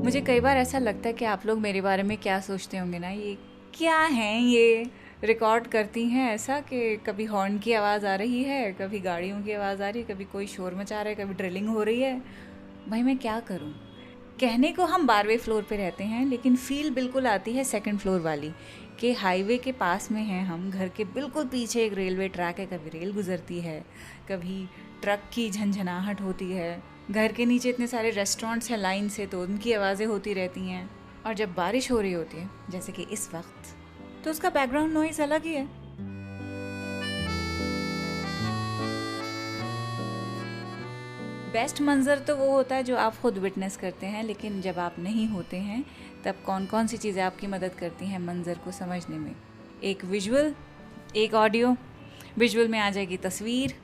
मुझे कई बार ऐसा लगता है कि आप लोग मेरे बारे में क्या सोचते होंगे ना, ये क्या हैं, ये रिकॉर्ड करती हैं ऐसा कि कभी हॉर्न की आवाज़ आ रही है, कभी गाड़ियों की आवाज़ आ रही है, कभी कोई शोर मचा रहा है, कभी ड्रिलिंग हो रही है। भाई मैं क्या करूं। कहने को हम 12वें फ्लोर पे रहते हैं, लेकिन फील बिल्कुल आती है सेकंड फ्लोर वाली, कि हाईवे के पास में हैं हम। घर के बिल्कुल पीछे एक रेलवे ट्रैक है, कभी रेल गुजरती है, कभी ट्रक की झंझनाहट होती है। घर के नीचे इतने सारे रेस्टोरेंट्स हैं लाइन से, तो उनकी आवाज़ें होती रहती हैं। और जब बारिश हो रही होती है, जैसे कि इस वक्त, तो उसका बैकग्राउंड नॉइज़ अलग ही है। बेस्ट मंज़र तो वो होता है जो आप खुद विटनेस करते हैं, लेकिन जब आप नहीं होते हैं तब कौन कौन सी चीज़ें आपकी मदद करती हैं मंज़र को समझने में। एक विजुअल, एक ऑडियो। विजुअल में आ जाएगी तस्वीर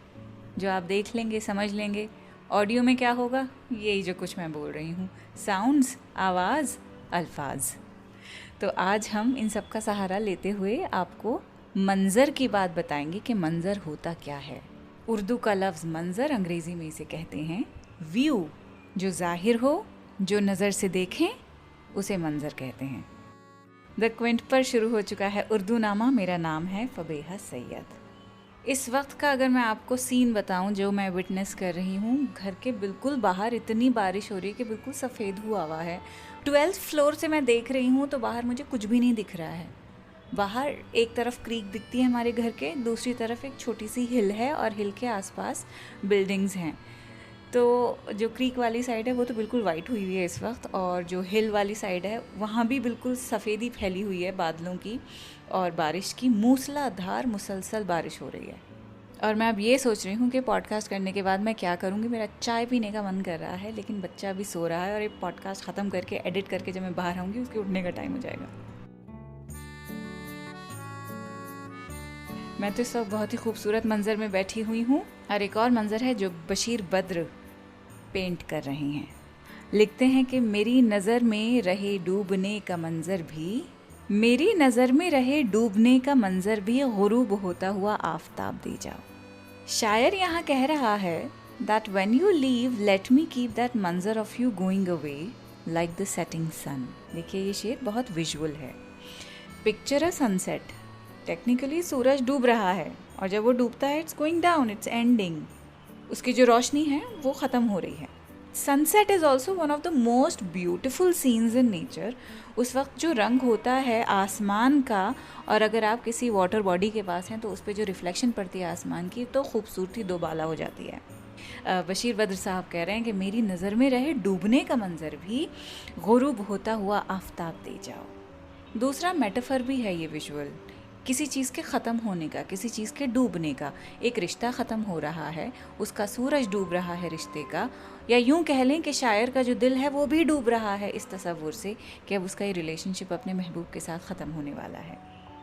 जो आप देख लेंगे, समझ लेंगे। ऑडियो में क्या होगा, यही जो कुछ मैं बोल रही हूँ, साउंड्स, आवाज़, अल्फाज। तो आज हम इन सब का सहारा लेते हुए आपको मंज़र की बात बताएंगे कि मंज़र होता क्या है। उर्दू का लफ्ज़ मंज़र, अंग्रेज़ी में इसे कहते हैं व्यू। जो ज़ाहिर हो, जो नज़र से देखें, उसे मंज़र कहते हैं। द क्विंट पर शुरू हो चुका है उर्दू नामा। मेरा नाम है फबेहा सैयद। इस वक्त का अगर मैं आपको सीन बताऊं जो मैं विटनेस कर रही हूँ, घर के बिल्कुल बाहर इतनी बारिश हो रही है कि बिल्कुल सफ़ेद हुआ हुआ है। 12th फ्लोर से मैं देख रही हूँ तो बाहर मुझे कुछ भी नहीं दिख रहा है। बाहर एक तरफ क्रीक दिखती है हमारे घर के, दूसरी तरफ एक छोटी सी हिल है और हिल के आसपास बिल्डिंग्स हैं। तो जो क्रीक वाली साइड है वो तो बिल्कुल वाइट हुई हुई है इस वक्त, और जो हिल वाली साइड है वहाँ भी बिल्कुल सफ़ेदी फैली हुई है बादलों की और बारिश की। मूसलाधार मुसलसल बारिश हो रही है। और मैं अब ये सोच रही हूँ कि पॉडकास्ट करने के बाद मैं क्या करूँगी। मेरा चाय पीने का मन कर रहा है, लेकिन बच्चा भी सो रहा है और ये पॉडकास्ट ख़त्म करके एडिट करके जब मैं बाहर आऊँगी उसके उठने का टाइम हो जाएगा। मैं तो इस वक्त बहुत ही खूबसूरत मंज़र में बैठी हुई हूँ, और एक और मंज़र है जो बशीर बद्र पेंट कर रहे हैं। लिखते हैं कि मेरी नज़र में रहे डूबने का मंज़र भी, मेरी नज़र में रहे डूबने का मंज़र भी, गुरूब होता हुआ आफताब दे जाओ। शायर यहाँ कह रहा है that when you leave let me keep that मंज़र of you going away like the setting sun। देखिए ये शेर बहुत विजुअल है। पिक्चर अ सनसेट। टेक्निकली सूरज डूब रहा है, और जब वो डूबता है it's going down, it's ending. उसकी जो रोशनी है वो ख़त्म हो रही है। Sunset is also one of the most beautiful scenes in nature. उस वक्त जो रंग होता है आसमान का, और अगर आप किसी वाटर बॉडी के पास हैं तो उस पर जो रिफ्लेक्शन पड़ती है आसमान की, तो खूबसूरती दोबाला हो जाती है। बशीर बद्र साहब कह रहे हैं कि मेरी नज़र में रहे डूबने का मंज़र भी, गुरूब होता हुआ आफताब दे जाओ। दूसरा मेटाफर भी है ये विजुअल, किसी चीज़ के ख़त्म होने का, किसी चीज़ के डूबने का। एक रिश्ता ख़त्म हो रहा है, उसका सूरज डूब रहा है रिश्ते का, या यूं कह लें कि शायर का जो दिल है वो भी डूब रहा है इस तसव्वुर से कि अब उसका ये रिलेशनशिप अपने महबूब के साथ ख़त्म होने वाला है।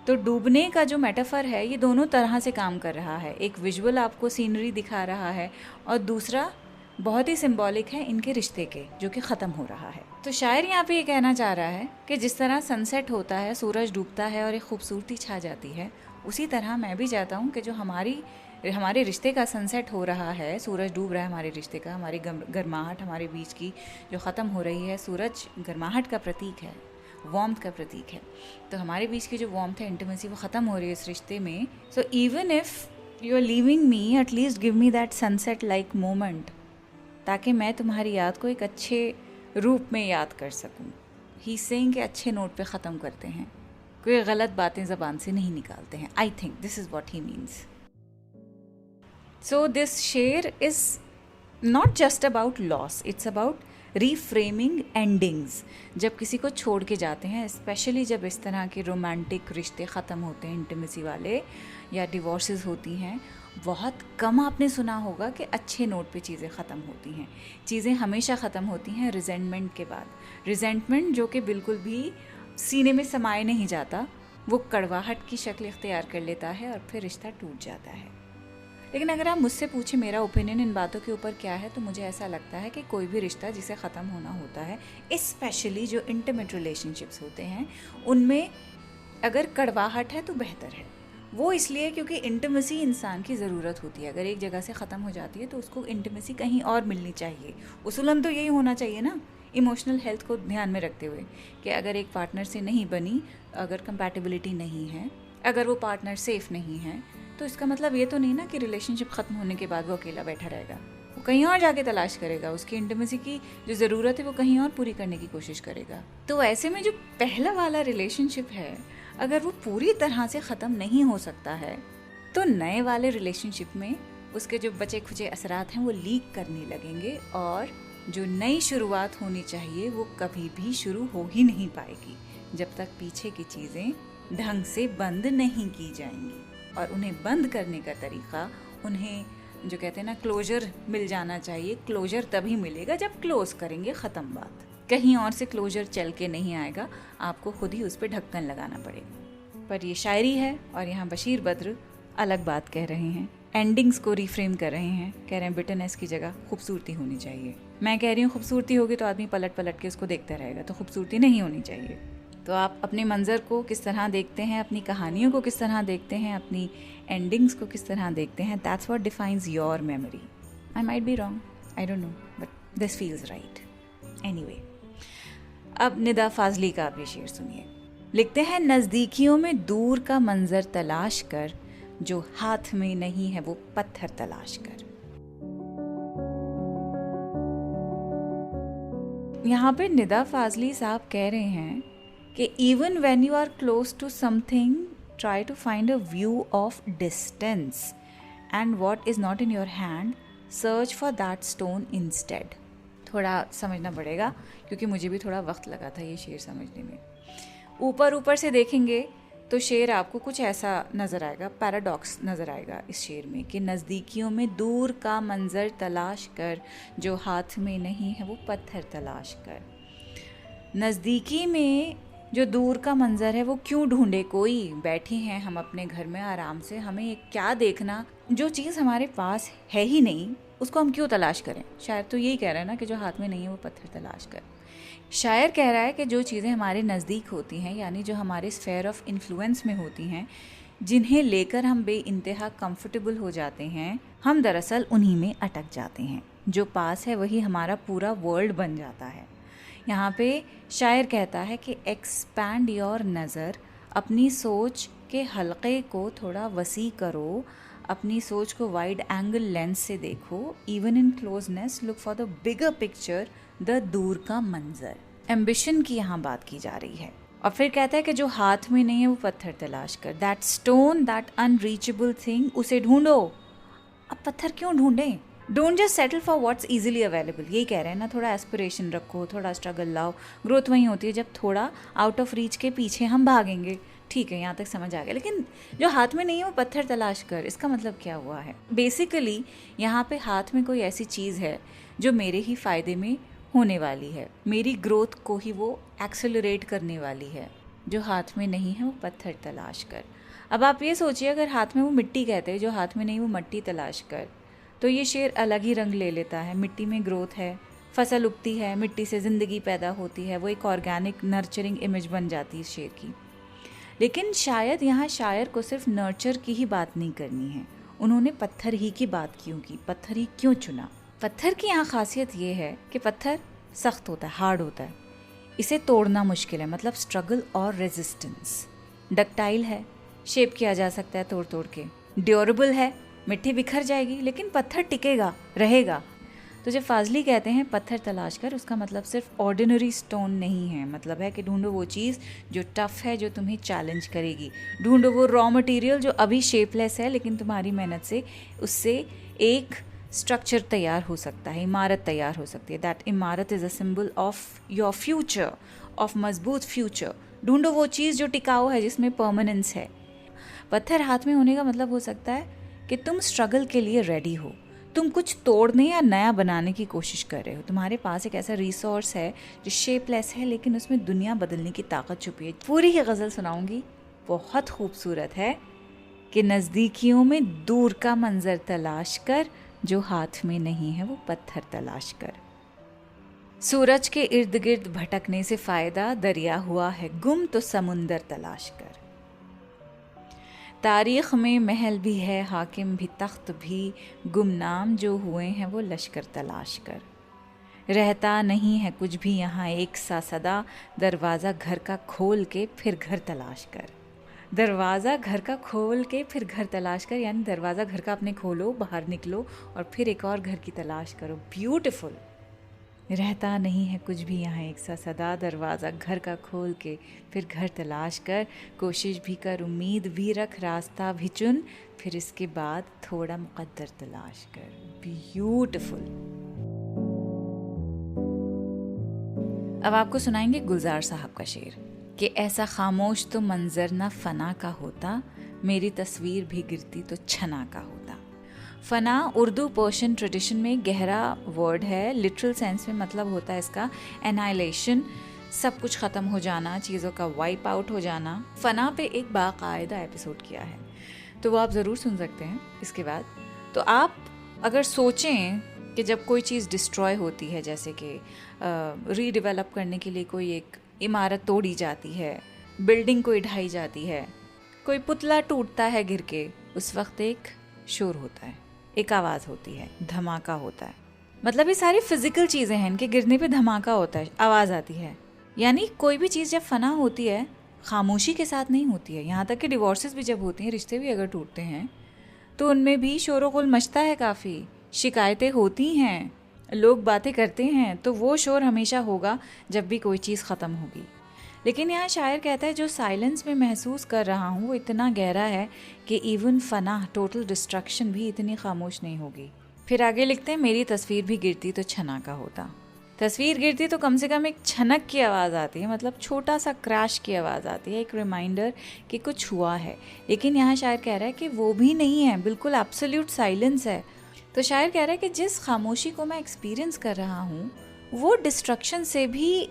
तो डूबने का जो मेटाफर है ये दोनों तरह से काम कर रहा है। एक विजुअल आपको सीनरी दिखा रहा है, और दूसरा बहुत ही सिंबॉलिक है इनके रिश्ते के, जो कि ख़त्म हो रहा है। तो शायर यहाँ पे ये कहना चाह रहा है कि जिस तरह सनसेट होता है, सूरज डूबता है और एक खूबसूरती छा जाती है, उसी तरह मैं भी चाहता हूँ कि जो हमारे रिश्ते का सनसेट हो रहा है, सूरज डूब रहा है हमारे रिश्ते का, हमारी गर्माहट हमारे बीच की जो ख़त्म हो रही है। सूरज गर्माहट का प्रतीक है, वार्मथ का प्रतीक है। तो हमारे बीच की जो वार्मथ है, इंटीमेसी, वो ख़त्म हो रही है इस रिश्ते में। So even if you are leaving me, at least give me that sunset like moment, ताकि मैं तुम्हारी याद को एक अच्छे रूप में याद कर सकूं। ही सेइंग के अच्छे नोट पे ख़त्म करते हैं, कोई गलत बातें ज़बान से नहीं निकालते हैं। I think this is what he means. So this sher is not just about loss, it's about reframing endings. जब किसी को छोड़ के जाते हैं, स्पेशली जब इस तरह के रोमांटिक रिश्ते ख़त्म होते हैं, इंटीमेसी वाले, या डिवोर्सेस होती हैं, बहुत कम आपने सुना होगा कि अच्छे नोट पे चीज़ें ख़त्म होती हैं। चीज़ें हमेशा ख़त्म होती हैं रिजेंटमेंट के बाद। रिजेंटमेंट जो कि बिल्कुल भी सीने में समाये नहीं जाता, वो कड़वाहट की शक्ल इख्तियार कर लेता है और फिर रिश्ता टूट जाता है। लेकिन अगर आप मुझसे पूछें मेरा ओपिनियन इन बातों के ऊपर क्या है, तो मुझे ऐसा लगता है कि कोई भी रिश्ता जिसे ख़त्म होना होता है, स्पेशली जो इंटीमेट रिलेशनशिप्स होते हैं, उनमें अगर कड़वाहट है तो बेहतर है। वो इसलिए क्योंकि इंटीमेसी इंसान की ज़रूरत होती है। अगर एक जगह से ख़त्म हो जाती है तो उसको इंटीमेसी कहीं और मिलनी चाहिए। उसूलन तो यही होना चाहिए ना, इमोशनल हेल्थ को ध्यान में रखते हुए कि अगर एक पार्टनर से नहीं बनी, अगर कंपैटिबिलिटी नहीं है, अगर वो पार्टनर सेफ नहीं है, तो इसका मतलब ये तो नहीं ना कि रिलेशनशिप ख़त्म होने के बाद वो अकेला बैठा रहेगा। वो कहीं और जाके तलाश करेगा, उसकी इंटीमेसी की जो ज़रूरत है वो कहीं और पूरी करने की कोशिश करेगा। तो ऐसे में जो पहला वाला रिलेशनशिप है, अगर वो पूरी तरह से ख़त्म नहीं हो सकता है, तो नए वाले रिलेशनशिप में उसके जो बचे खुचे असरात हैं वो लीक करने लगेंगे और जो नई शुरुआत होनी चाहिए वो कभी भी शुरू हो ही नहीं पाएगी जब तक पीछे की चीज़ें ढंग से बंद नहीं की जाएंगी। और उन्हें बंद करने का तरीका, उन्हें जो कहते हैं ना क्लोजर मिल जाना चाहिए। क्लोजर तभी मिलेगा जब क्लोज करेंगे, ख़त्म बात। कहीं और से क्लोजर चल के नहीं आएगा, आपको खुद ही उस पर ढक्कन लगाना पड़ेगा। पर ये शायरी है और यहाँ बशीर बद्र अलग बात कह रहे हैं, एंडिंग्स को रिफ्रेम कर रहे हैं। कह रहे हैं बिटरनेस की जगह खूबसूरती होनी चाहिए। मैं कह रही हूँ खूबसूरती होगी तो आदमी पलट पलट के उसको देखता रहेगा, तो खूबसूरती नहीं होनी चाहिए। तो आप अपने मंजर को किस तरह देखते हैं, अपनी कहानियों को किस तरह देखते हैं, अपनी एंडिंग्स को किस तरह देखते हैं, that's what defines your memory. I might be wrong, I don't know, but this feels right. Anyway, अब निदा फाजली का आप ये शेर सुनिए। लिखते हैं, नज़दीकियों में दूर का मंजर तलाश कर, जो हाथ में नहीं है वो पत्थर तलाश कर। यहाँ पे निदा फाजली साहब कह रहे हैं कि even when you are close to something, try to find a view of distance and what is not in your hand, search for that stone instead. थोड़ा समझना पड़ेगा क्योंकि मुझे भी थोड़ा वक्त लगा था ये शेर समझने में। ऊपर ऊपर से देखेंगे तो शेर आपको कुछ ऐसा नज़र आएगा, पैराडॉक्स नज़र आएगा इस शेर में कि नज़दीकियों में दूर का मंजर तलाश कर, जो हाथ में नहीं है वो पत्थर तलाश कर। नज़दीकी में जो दूर का मंजर है वो क्यों ढूंढे कोई, बैठे हैं हम अपने घर में आराम से, हमें क्या देखना, जो चीज़ हमारे पास है ही नहीं उसको हम क्यों तलाश करें। शायर तो यही कह रहा है ना कि जो हाथ में नहीं है वो पत्थर तलाश कर। शायर कह रहा है कि जो चीज़ें हमारे नज़दीक होती हैं, यानी जो हमारे स्फेयर ऑफ इन्फ्लुएंस में होती हैं, जिन्हें लेकर हम बेइंतहा कंफर्टेबल हो जाते हैं, हम दरअसल उन्हीं में अटक जाते हैं। जो पास है वही हमारा पूरा वर्ल्ड बन जाता है। यहाँ पे शायर कहता है कि एक्सपैंड योर नज़र, अपनी सोच के हल्के को थोड़ा वसी करो, अपनी सोच को वाइड एंगल लेंस से देखो। Even in closeness look for the bigger picture, the दूर का मंजर। एम्बिशन की यहाँ बात की जा रही है। और फिर कहता है कि जो हाथ में नहीं है वो पत्थर तलाश कर, that stone, that unreachable thing, उसे ढूंढो। अब पत्थर क्यों ढूंढें? Don't just settle for what's easily available. यही कह रहे हैं ना, थोड़ा एस्पिरेशन रखो, थोड़ा स्ट्रगल लाओ। ग्रोथ वहीं होती है जब थोड़ा आउट ऑफ रीच के पीछे हम भागेंगे। ठीक है, यहाँ तक समझ आ गया। लेकिन जो हाथ में नहीं है वो पत्थर तलाश कर, इसका मतलब क्या हुआ है? बेसिकली यहाँ पे हाथ में कोई ऐसी चीज़ है जो मेरे ही फ़ायदे में होने वाली है, मेरी ग्रोथ को ही वो एक्सेलरेट करने वाली है। जो हाथ में नहीं है वो पत्थर तलाश कर। अब आप ये सोचिए, अगर हाथ में वो मिट्टी कहते हैं, जो हाथ में नहीं वो मट्टी तलाश कर, तो ये शेर अलग ही रंग ले लेता है। मिट्टी में ग्रोथ है, फसल उगती है, मिट्टी से ज़िंदगी पैदा होती है, वो एक ऑर्गेनिक नर्चरिंग इमेज बन जाती है शेर की। लेकिन शायद यहाँ शायर को सिर्फ नर्चर की ही बात नहीं करनी है, उन्होंने पत्थर ही की बात क्यों की, पत्थर ही क्यों चुना? पत्थर की यहाँ खासियत ये है कि पत्थर सख्त होता है, हार्ड होता है, इसे तोड़ना मुश्किल है, मतलब स्ट्रगल और रेजिस्टेंस। डक्टाइल है, शेप किया जा सकता है तोड़ तोड़ के। ड्यूरेबल है, मिट्टी बिखर जाएगी लेकिन पत्थर टिकेगा, रहेगा। तो जब फाजली कहते हैं पत्थर तलाश कर, उसका मतलब सिर्फ ऑर्डिनरी स्टोन नहीं है, मतलब है कि ढूंढो वो चीज़ जो टफ है, जो तुम्हें चैलेंज करेगी। ढूंढो वो रॉ मटेरियल जो अभी शेपलेस है लेकिन तुम्हारी मेहनत से उससे एक स्ट्रक्चर तैयार हो सकता है, इमारत तैयार हो सकती है। दैट इमारत is a symbol of your future, of मजबूत फ्यूचर। ढूंढो वो चीज़ जो टिकाऊ है, जिसमें परमानेंस है। पत्थर हाथ में होने का मतलब हो सकता है कि तुम स्ट्रगल के लिए रेडी हो, तुम कुछ तोड़ने या नया बनाने की कोशिश कर रहे हो। तुम्हारे पास एक ऐसा रिसोर्स है जो शेपलेस है लेकिन उसमें दुनिया बदलने की ताकत छुपी है। पूरी ही गज़ल सुनाऊंगी, बहुत खूबसूरत है कि नज़दीकियों में दूर का मंजर तलाश कर, जो हाथ में नहीं है वो पत्थर तलाश कर। सूरज के इर्द गिर्द भटकने से फ़ायदा, दरिया हुआ है गुम तो समुंदर तलाश कर। तारीख़ में महल भी है, हाकिम भी, तख्त भी, गुमनाम जो हुए हैं वो लश्कर तलाश कर। रहता नहीं है कुछ भी यहाँ एक सा सदा, दरवाज़ा घर का खोल के फिर घर तलाश कर। दरवाज़ा घर का खोल के फिर घर तलाश कर, यानी दरवाज़ा घर का अपने खोलो, बाहर निकलो और फिर एक और घर की तलाश करो। ब्यूटिफुल। रहता नहीं है कुछ भी यहाँ एक सा सदा, दरवाज़ा घर का खोल के फिर घर तलाश कर। कोशिश भी कर, उम्मीद भी रख, रास्ता भी चुन, फिर इसके बाद थोड़ा मुक़द्दर तलाश कर। ब्यूटिफुल। अब आपको सुनाएंगे गुलजार साहब का शेर कि ऐसा खामोश तो मंजर ना फना का होता, मेरी तस्वीर भी गिरती तो छना का होता। फना उर्दू पर्शियन ट्रेडिशन में गहरा वर्ड है। लिटरल सेंस में मतलब होता है इसका एनाइलेशन, सब कुछ ख़त्म हो जाना, चीज़ों का वाइप आउट हो जाना। फना पे एक बाकायदा एपिसोड किया है, तो वो आप ज़रूर सुन सकते हैं इसके बाद। तो आप अगर सोचें कि जब कोई चीज़ डिस्ट्रॉय होती है, जैसे कि रीडेवलप करने के लिए कोई एक इमारत तोड़ी जाती है, बिल्डिंग कोई ढाई जाती है, कोई पुतला टूटता है गिर के, उस वक्त एक शोर होता है, एक आवाज़ होती है, धमाका होता है। मतलब ये सारी फिजिकल चीज़ें हैं, इनके गिरने पे धमाका होता है, आवाज़ आती है। यानी कोई भी चीज़ जब फना होती है, खामोशी के साथ नहीं होती है। यहाँ तक कि डिवोर्सेस भी जब होती हैं, रिश्ते भी अगर टूटते हैं, तो उनमें भी शोर गुल मचता है, काफ़ी शिकायतें होती हैं, लोग बातें करते हैं, तो वो शोर हमेशा होगा जब भी कोई चीज़ ख़त्म होगी। लेकिन यहाँ शायर कहता है जो साइलेंस में महसूस कर रहा हूँ वो इतना गहरा है कि इवन फना, टोटल डिस्ट्रक्शन भी इतनी खामोश नहीं होगी। फिर आगे लिखते हैं मेरी तस्वीर भी गिरती तो छना का होता। तस्वीर गिरती तो कम से कम एक छनक की आवाज़ आती है, मतलब छोटा सा क्रैश की आवाज़ आती है, एक रिमाइंडर कि कुछ हुआ है। लेकिन यहाँ शायर कह रहा है कि वो भी नहीं है, बिल्कुल एब्सोल्यूट साइलेंस है। तो शायर कह रहा है कि जिस खामोशी को मैं एक्सपीरियंस कर रहा हूँ वो डिस्ट्रक्शन से भी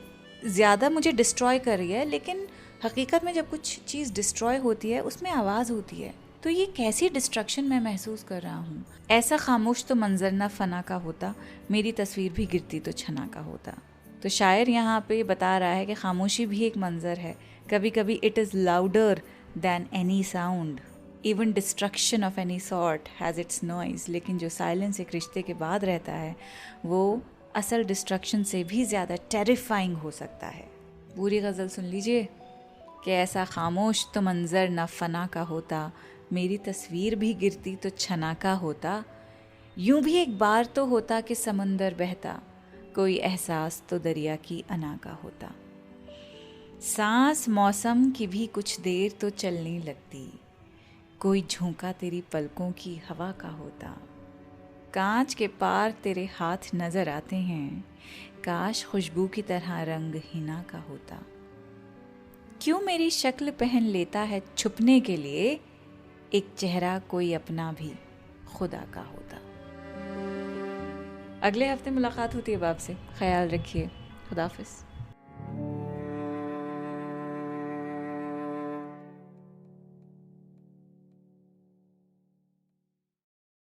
ज़्यादा मुझे डिस्ट्रॉय कर रही है। लेकिन हकीकत में जब कुछ चीज़ डिस्ट्रॉय होती है उसमें आवाज़ होती है, तो ये कैसी डिस्ट्रक्शन मैं महसूस कर रहा हूँ। ऐसा खामोश तो मंजर ना फना का होता, मेरी तस्वीर भी गिरती तो छना का होता। तो शायर यहाँ पे बता रहा है कि खामोशी भी एक मंजर है, कभी कभी it is louder than any sound, even destruction of any sort has its noise. लेकिन जो साइलेंस एक रिश्ते के बाद रहता है वो असल डिस्ट्रक्शन से भी ज़्यादा टेरिफाइंग हो सकता है। पूरी गज़ल सुन लीजिए कि ऐसा खामोश तो मंजर न फना का होता, मेरी तस्वीर भी गिरती तो छना का होता। यूं भी एक बार तो होता कि समंदर बहता, कोई एहसास तो दरिया की अना का होता। सांस मौसम की भी कुछ देर तो चलने लगती, कोई झोंका तेरी पलकों की हवा का होता। कांच के पार तेरे हाथ नजर आते हैं, काश खुशबू की तरह रंग हिना का होता। क्यों मेरी शक्ल पहन लेता है छुपने के लिए, एक चेहरा कोई अपना भी खुदा का होता। अगले हफ्ते मुलाकात होती है आपसे, ख्याल रखिए। खुदा हाफिज़।